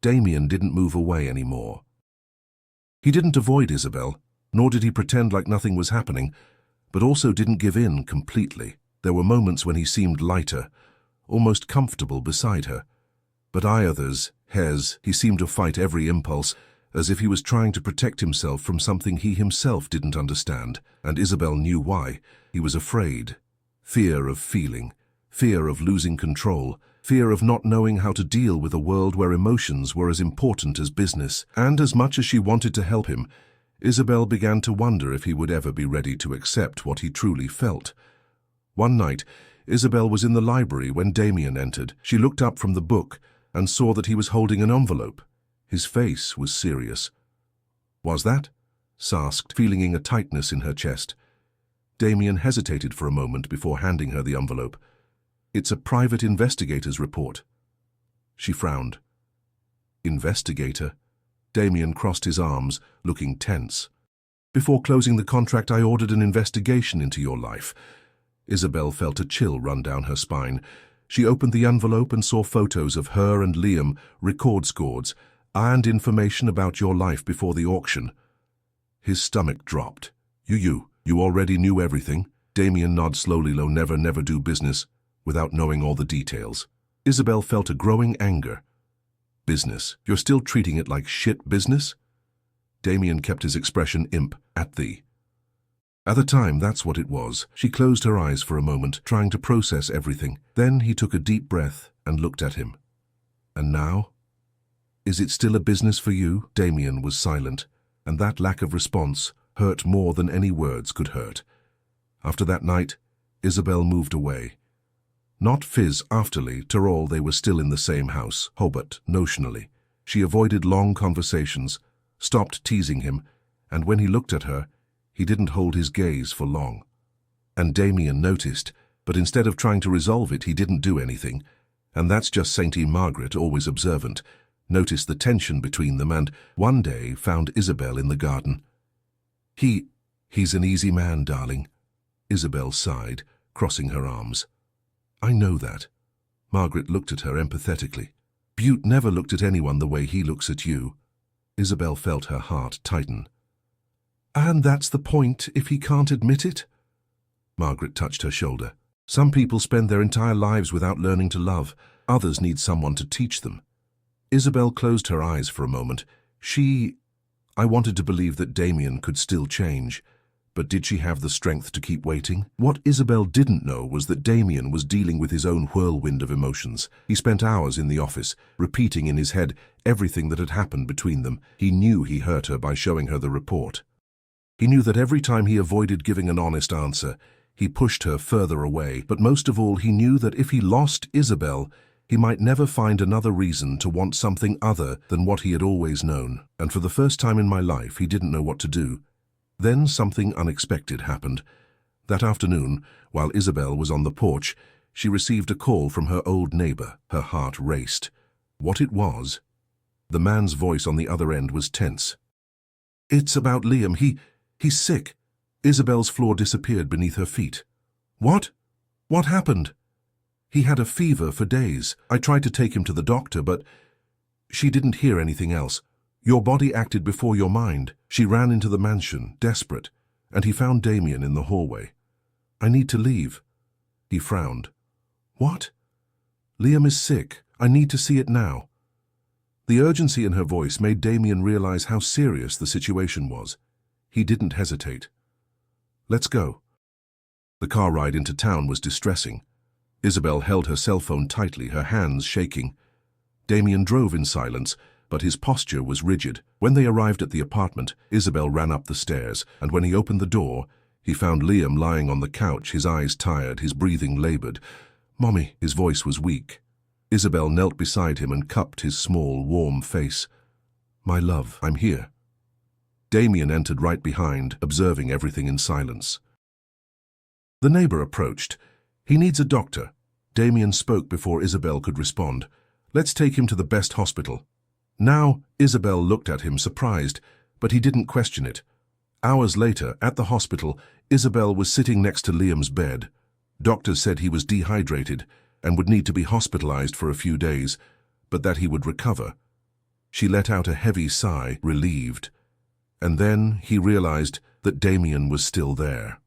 Damien didn't move away anymore. He didn't avoid Isabelle, nor did he pretend like nothing was happening, but also didn't give in completely. There were moments when he seemed lighter, almost comfortable beside her. But others, he seemed to fight every impulse, as if he was trying to protect himself from something he himself didn't understand, and Isabelle knew why. He was afraid. Fear of feeling, fear of losing control, fear of not knowing how to deal with a world where emotions were as important as business. And as much as she wanted to help him, Isabelle began to wonder if he would ever be ready to accept what he truly felt. One night, Isabelle was in the library when Damien entered. She looked up from the book and saw that he was holding an envelope. His face was serious. "Was that?" asked, feeling a tightness in her chest. Damien hesitated for a moment before handing her the envelope. "It's a private investigator's report." She frowned. "Investigator?" Damien crossed his arms, looking tense. "Before closing the contract, I ordered an investigation into your life." Isabelle felt a chill run down her spine. She opened the envelope and saw photos of her and Liam, record scores, and information about your life before the auction. His stomach dropped. You already knew everything?" Damien nodded slowly. Never do business without knowing all the details." Isabelle felt a growing anger. "Business? You're still treating it like shit business?" Damien kept his expression imp. At the time, that's what it was. She closed her eyes for a moment, trying to process everything. Then he took a deep breath and looked at him. "And now? Is it still a business for you?" Damien was silent, and that lack of response hurt more than any words could hurt. After that night, Isabelle moved away. Not afterly, to all they were still in the same house, Hobart, notionally. She avoided long conversations, stopped teasing him, and when he looked at her, he didn't hold his gaze for long. And Damien noticed, but instead of trying to resolve it, he didn't do anything. And that's just Saint Margaret, always observant, noticed the tension between them and, one day, found Isabelle in the garden. He's an easy man, darling." Isabelle sighed, crossing her arms. "I know that." Margaret looked at her empathetically. "Butte never looked at anyone the way he looks at you." Isabelle felt her heart tighten. "And that's the point, if he can't admit it?" Margaret touched her shoulder. "Some people spend their entire lives without learning to love. Others need someone to teach them." Isabelle closed her eyes for a moment. I wanted to believe that Damien could still change. But did she have the strength to keep waiting? What Isabelle didn't know was that Damien was dealing with his own whirlwind of emotions. He spent hours in the office, repeating in his head everything that had happened between them. He knew he hurt her by showing her the report. He knew that every time he avoided giving an honest answer, he pushed her further away. But most of all, he knew that if he lost Isabelle, he might never find another reason to want something other than what he had always known. And for the first time in my life, he didn't know what to do. Then something unexpected happened. That afternoon, while Isabelle was on the porch, she received a call from her old neighbor. Her heart raced. What it was? The man's voice on the other end was tense. "It's about Liam. He's sick." Isabelle's floor disappeared beneath her feet. "What? What happened?" "He had a fever for days. I tried to take him to the doctor, but..." She didn't hear anything else. Your body acted before your mind. She ran into the mansion, desperate, and he found Damien in the hallway. I need to leave. He frowned. What? Liam is sick. I need to see it now. The urgency in her voice made Damien realize how serious the situation was. He didn't hesitate. Let's go. The car ride into town was distressing. Isabelle held her cell phone tightly, her hands shaking. Damien drove in silence, but his posture was rigid. When they arrived at the apartment, Isabelle ran up the stairs, and when he opened the door, he found Liam lying on the couch, his eyes tired, his breathing labored. "Mommy," his voice was weak. Isabelle knelt beside him and cupped his small, warm face. "My love, I'm here." Damien entered right behind, observing everything in silence. The neighbor approached. "He needs a doctor." Damien spoke before Isabelle could respond. "Let's take him to the best hospital." Now, Isabelle looked at him surprised, but he didn't question it. Hours later, at the hospital, Isabelle was sitting next to Liam's bed. Doctors said he was dehydrated and would need to be hospitalized for a few days, but that he would recover. She let out a heavy sigh, relieved. And then he realized that Damien was still there.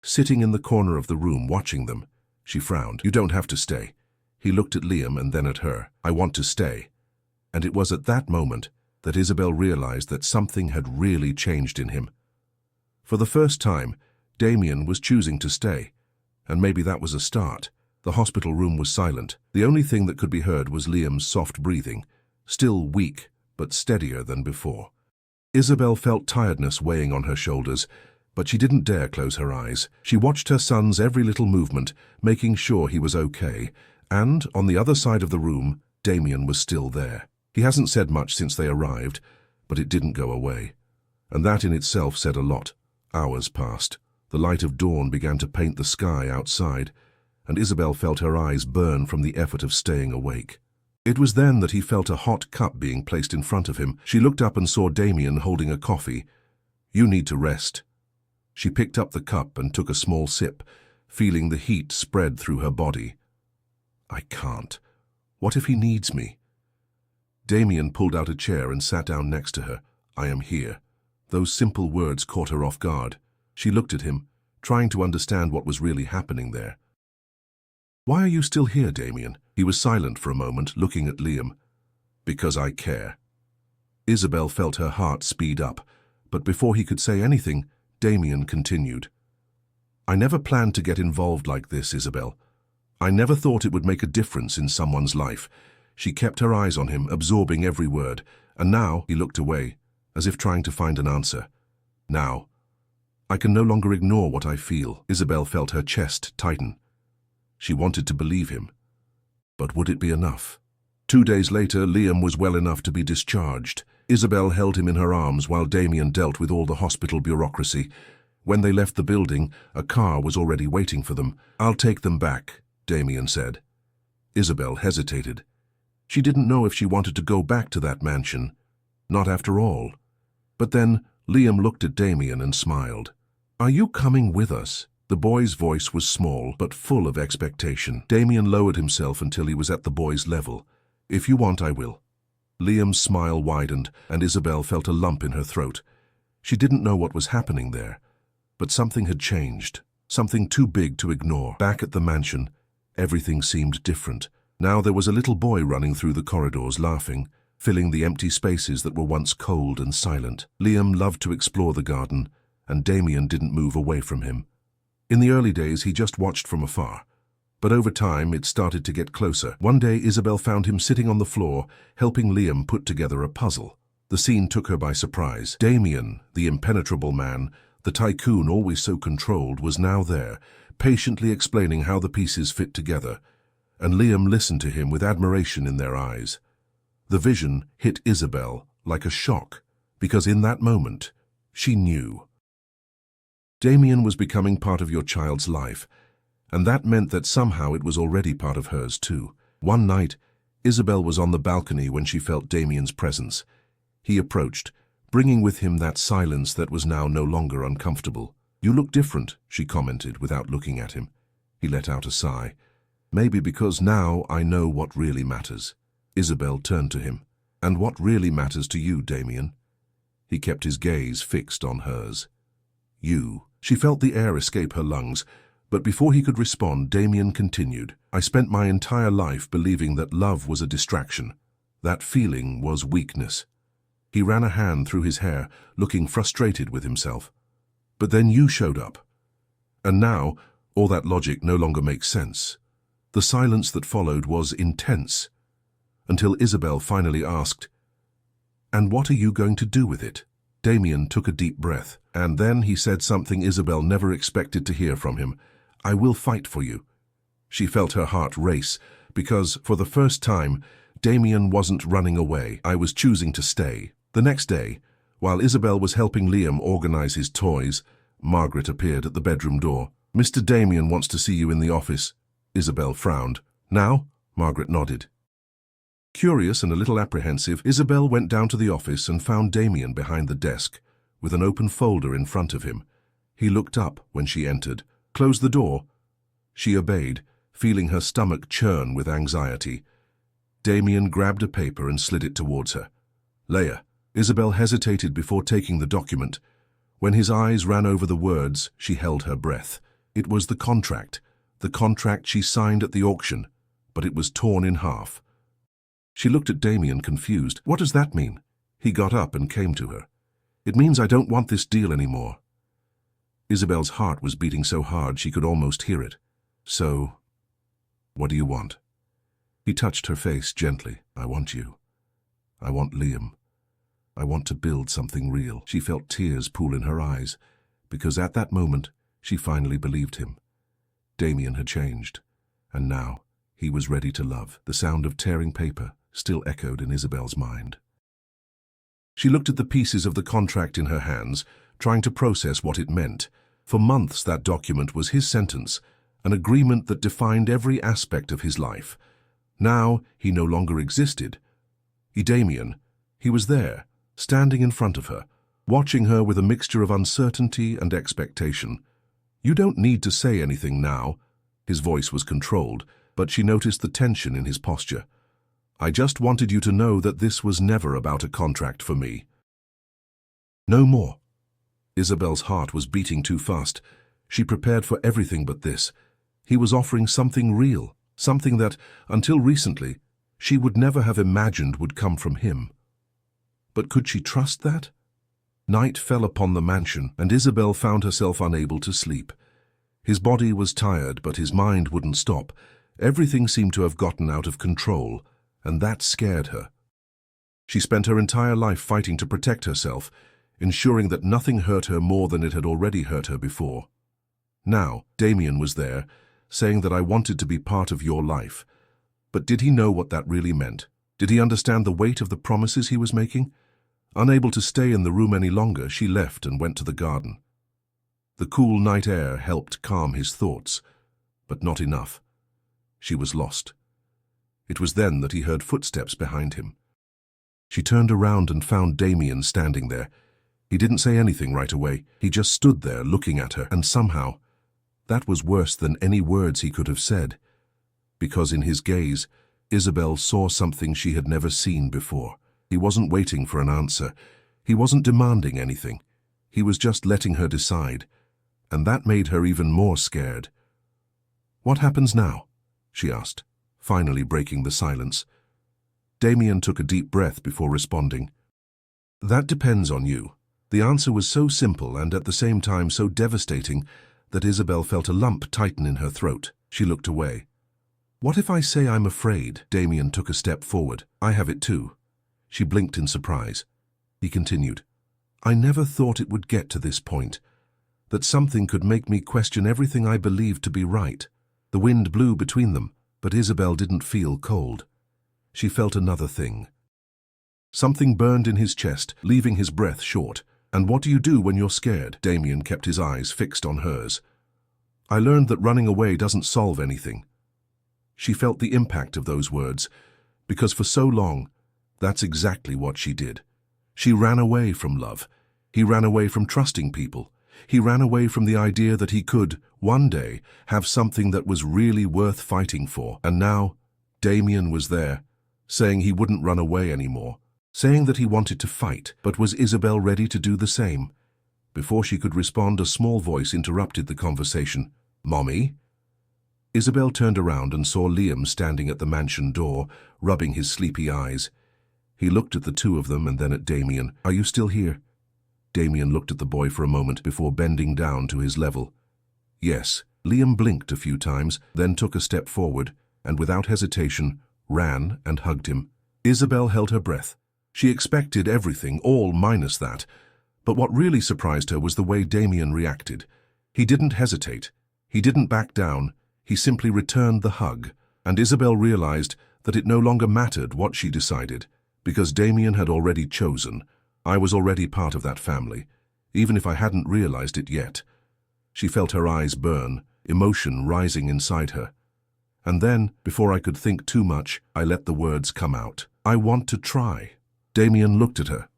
Sitting in the corner of the room watching them, she frowned. "You don't have to stay." He looked at Liam and then at her. "I want to stay." And it was at that moment that Isabelle realized that something had really changed in him. For the first time, Damien was choosing to stay, and maybe that was a start. The hospital room was silent. The only thing that could be heard was Liam's soft breathing, still weak but steadier than before. Isabelle felt tiredness weighing on her shoulders, but she didn't dare close her eyes. She watched her son's every little movement, making sure he was okay, and, on the other side of the room, Damien was still there. He hasn't said much since they arrived, but it didn't go away. And that in itself said a lot. Hours passed. The light of dawn began to paint the sky outside, and Isabelle felt her eyes burn from the effort of staying awake. It was then that he felt a hot cup being placed in front of him. She looked up and saw Damien holding a coffee. "You need to rest." She picked up the cup and took a small sip, feeling the heat spread through her body. "I can't. What if he needs me?" Damien pulled out a chair and sat down next to her. "I am here." Those simple words caught her off guard. She looked at him, trying to understand what was really happening there. "Why are you still here, Damien?" He was silent for a moment, looking at Liam. "Because I care." Isabelle felt her heart speed up, but before he could say anything, Damien continued. "I never planned to get involved like this, Isabelle. I never thought it would make a difference in someone's life." She kept her eyes on him, absorbing every word, and now he looked away, as if trying to find an answer. "Now, I can no longer ignore what I feel." Isabelle felt her chest tighten. She wanted to believe him. But would it be enough? 2 days later, Liam was well enough to be discharged. Isabelle held him in her arms while Damien dealt with all the hospital bureaucracy. When they left the building, a car was already waiting for them. "I'll take them back," Damien said. Isabelle hesitated. She didn't know if she wanted to go back to that mansion. Not after all. But then Liam looked at Damien and smiled. "Are you coming with us?" The boy's voice was small, but full of expectation. Damien lowered himself until he was at the boy's level. "If you want, I will." Liam's smile widened, and Isabelle felt a lump in her throat. She didn't know what was happening there, but something had changed, something too big to ignore. Back at the mansion, everything seemed different. Now there was a little boy running through the corridors, laughing, filling the empty spaces that were once cold and silent. Liam loved to explore the garden, and Damien didn't move away from him. In the early days, he just watched from afar. But over time, it started to get closer. One day, Isabelle found him sitting on the floor, helping Liam put together a puzzle. The scene took her by surprise. Damien, the impenetrable man, the tycoon always so controlled, was now there, patiently explaining how the pieces fit together. And Liam listened to him with admiration in their eyes. The vision hit Isabelle like a shock, because in that moment, she knew. Damien was becoming part of your child's life, and that meant that somehow it was already part of hers too. One night, Isabelle was on the balcony when she felt Damien's presence. He approached, bringing with him that silence that was now no longer uncomfortable. "You look different," she commented without looking at him. He let out a sigh. "Maybe because now I know what really matters." Isabelle turned to him. And what really matters to you, Damien? He kept his gaze fixed on hers. You. She felt the air escape her lungs, but before he could respond, Damien continued. I spent my entire life believing that love was a distraction. That feeling was weakness. He ran a hand through his hair, looking frustrated with himself. But then you showed up. And now, all that logic no longer makes sense. The silence that followed was intense, until Isabelle finally asked, "And what are you going to do with it?" Damien took a deep breath, and then he said something Isabelle never expected to hear from him. "I will fight for you." She felt her heart race, because, for the first time, Damien wasn't running away. "I was choosing to stay." The next day, while Isabelle was helping Liam organize his toys, Margaret appeared at the bedroom door. "Mr. Damien wants to see you in the office." Isabelle frowned. "Now?" Margaret nodded. Curious and a little apprehensive, Isabelle went down to the office and found Damien behind the desk, with an open folder in front of him. He looked up when she entered. "Close the door." She obeyed, feeling her stomach churn with anxiety. Damien grabbed a paper and slid it towards her. "Leia." Isabelle hesitated before taking the document. When his eyes ran over the words, she held her breath. It was the contract she signed at the auction, but it was torn in half. She looked at Damien, confused. "What does that mean?" He got up and came to her. "It means I don't want this deal anymore." Isabelle's heart was beating so hard she could almost hear it. "So, what do you want?" He touched her face gently. "I want you. I want Liam. I want to build something real." She felt tears pool in her eyes, because at that moment she finally believed him. Damien had changed, and now he was ready to love. The sound of tearing paper still echoed in Isabelle's mind. She looked at the pieces of the contract in her hands, trying to process what it meant. For months that document was his sentence, an agreement that defined every aspect of his life. Now he no longer existed. Damien, he was there, standing in front of her, watching her with a mixture of uncertainty and expectation. "You don't need to say anything now." His voice was controlled, but she noticed the tension in his posture. "I just wanted you to know that this was never about a contract for me." "No more." Isabelle's heart was beating too fast. She prepared for everything but this. He was offering something real, something that, until recently, she would never have imagined would come from him. But could she trust that? Night fell upon the mansion, and Isabelle found herself unable to sleep. His body was tired, but his mind wouldn't stop. Everything seemed to have gotten out of control, and that scared her. She spent her entire life fighting to protect herself, ensuring that nothing hurt her more than it had already hurt her before. Now, Damien was there, saying that I wanted to be part of your life. But did he know what that really meant? Did he understand the weight of the promises he was making? Unable to stay in the room any longer, she left and went to the garden. The cool night air helped calm his thoughts, but not enough. She was lost. It was then that he heard footsteps behind him. She turned around and found Damien standing there. He didn't say anything right away. He just stood there looking at her, and somehow, that was worse than any words he could have said, because in his gaze, Isabelle saw something she had never seen before. He wasn't waiting for an answer. He wasn't demanding anything. He was just letting her decide, and that made her even more scared. "What happens now?" she asked, finally breaking the silence. Damien took a deep breath before responding. "That depends on you." The answer was so simple and at the same time so devastating that Isabelle felt a lump tighten in her throat. She looked away. "What if I say I'm afraid?" Damien took a step forward. "I have it too." She blinked in surprise. He continued, "I never thought it would get to this point, that something could make me question everything I believed to be right." The wind blew between them, but Isabelle didn't feel cold. She felt another thing. Something burned in his chest, leaving his breath short. "And what do you do when you're scared?" Damien kept his eyes fixed on hers. "I learned that running away doesn't solve anything." She felt the impact of those words, because for so long, that's exactly what she did. She ran away from love. He ran away from trusting people. He ran away from the idea that he could, one day, have something that was really worth fighting for. And now, Damien was there, saying he wouldn't run away anymore. saying that he wanted to fight, but was Isabelle ready to do the same? Before she could respond, a small voice interrupted the conversation. "Mommy?" Isabelle turned around and saw Liam standing at the mansion door, rubbing his sleepy eyes. He looked at the two of them and then at Damien. "Are you still here?" Damien looked at the boy for a moment before bending down to his level. "Yes." Liam blinked a few times, then took a step forward, and without hesitation, ran and hugged him. Isabelle held her breath. She expected everything, all minus that. But what really surprised her was the way Damien reacted. He didn't hesitate. He didn't back down. He simply returned the hug, and Isabelle realized that it no longer mattered what she decided, because Damien had already chosen. I was already part of that family, even if I hadn't realized it yet. She felt her eyes burn, emotion rising inside her. And then, before I could think too much, I let the words come out. "I want to try." Damien looked at her.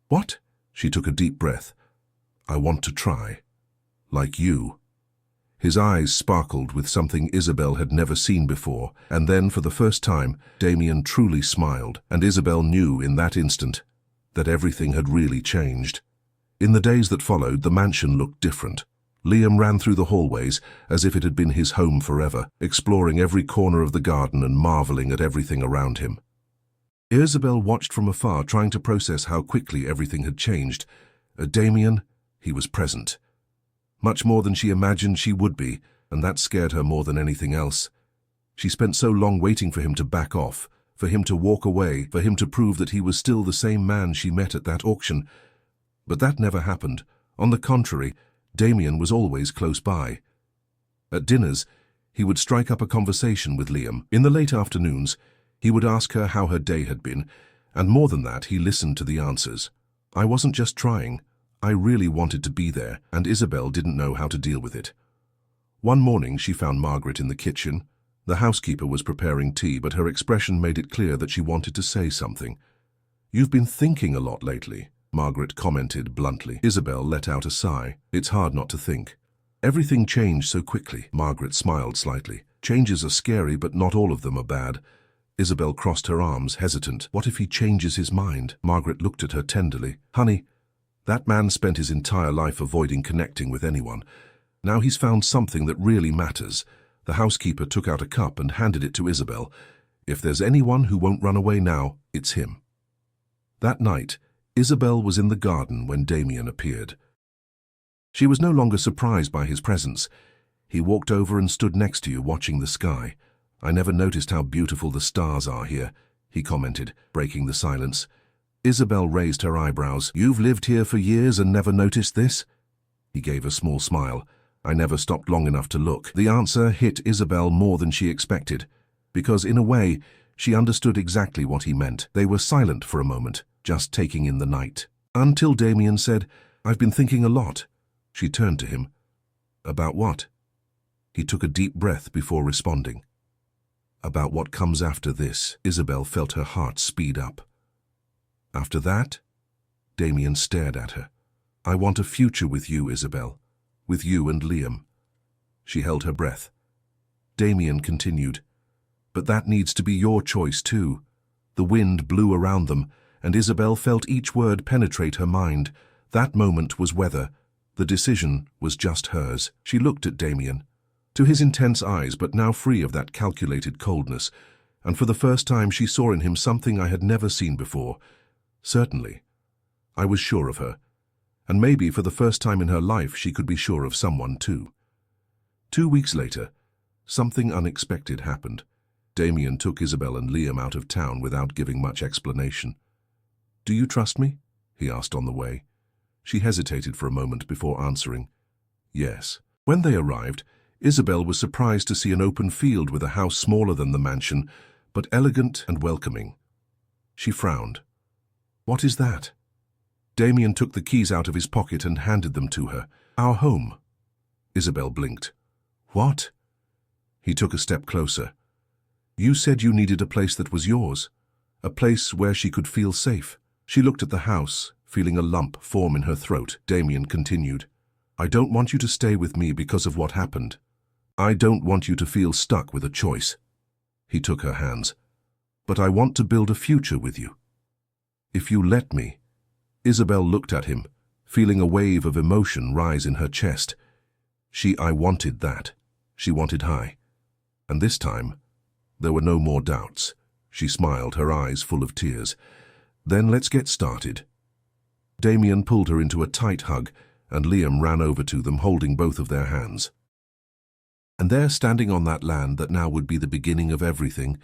"What?" She took a deep breath. "I want to try. Like you." His eyes sparkled with something Isabelle had never seen before, and then, for the first time, Damien truly smiled, and Isabelle knew in that instant that everything had really changed. In the days that followed, the mansion looked different. Liam ran through the hallways as if it had been his home forever, exploring every corner of the garden and marveling at everything around him. Isabelle watched from afar, trying to process how quickly everything had changed. Damien, he was present. Much more than she imagined she would be, and that scared her more than anything else. She spent so long waiting for him to back off, for him to walk away, for him to prove that he was still the same man she met at that auction. But that never happened. On the contrary, Damien was always close by. At dinners, he would strike up a conversation with Liam. In the late afternoons, he would ask her how her day had been, and more than that, he listened to the answers. I wasn't just trying. I really wanted to be there, and Isabelle didn't know how to deal with it. One morning, she found Margaret in the kitchen. The housekeeper was preparing tea, but her expression made it clear that she wanted to say something. "You've been thinking a lot lately," Margaret commented bluntly. Isabelle let out a sigh. "It's hard not to think." "Everything changed so quickly." Margaret smiled slightly. "Changes are scary, but not all of them are bad." Isabelle crossed her arms, hesitant. "What if he changes his mind?" Margaret looked at her tenderly. "Honey, that man spent his entire life avoiding connecting with anyone. Now he's found something that really matters." The housekeeper took out a cup and handed it to Isabelle. "If there's anyone who won't run away now, it's him." That night, Isabelle was in the garden when Damien appeared. She was no longer surprised by his presence. "He walked over and stood next to you, watching the sky. I never noticed how beautiful the stars are here," he commented, breaking the silence. Isabelle raised her eyebrows. "You've lived here for years and never noticed this?" He gave a small smile. "I never stopped long enough to look." The answer hit Isabelle more than she expected, because in a way, she understood exactly what he meant. They were silent for a moment, just taking in the night. Until Damien said, "I've been thinking a lot." She turned to him. "About what?" He took a deep breath before responding. "About what comes after this." Isabelle felt her heart speed up. "After that?" Damien stared at her. "I want a future with you, Isabelle. With you and Liam." She held her breath. Damien continued, "But that needs to be your choice too." The wind blew around them, and Isabelle felt each word penetrate her mind. That moment was weather. The decision was just hers. She looked at Damien, to his intense eyes, but now free of that calculated coldness, and for the first time she saw in him something I had never seen before. Certainly. I was sure of her, and maybe for the first time in her life she could be sure of someone too. 2 weeks later, something unexpected happened. Damien took Isabelle and Liam out of town without giving much explanation. "Do you trust me?" he asked on the way. She hesitated for a moment before answering, "Yes." When they arrived, Isabelle was surprised to see an open field with a house smaller than the mansion, but elegant and welcoming. She frowned. "What is that?" Damien took the keys out of his pocket and handed them to her. "Our home." Isabelle blinked. "What?" He took a step closer. "You said you needed a place that was yours, a place where she could feel safe." She looked at the house, feeling a lump form in her throat. Damien continued, "I don't want you to stay with me because of what happened. I don't want you to feel stuck with a choice." He took her hands. "But I want to build a future with you." If you let me. Isabelle looked at him, feeling a wave of emotion rise in her chest. I wanted that. She wanted high. And this time, there were no more doubts. She smiled, her eyes full of tears. Then let's get started. Damien pulled her into a tight hug, and Liam ran over to them, holding both of their hands. And there, standing on that land that now would be the beginning of everything,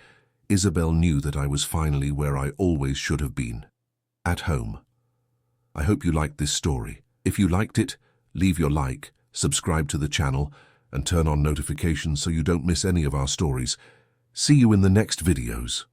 Isabelle knew that I was finally where I always should have been. At home. I hope you liked this story. If you liked it, leave your like, subscribe to the channel, and turn on notifications so you don't miss any of our stories. See you in the next videos.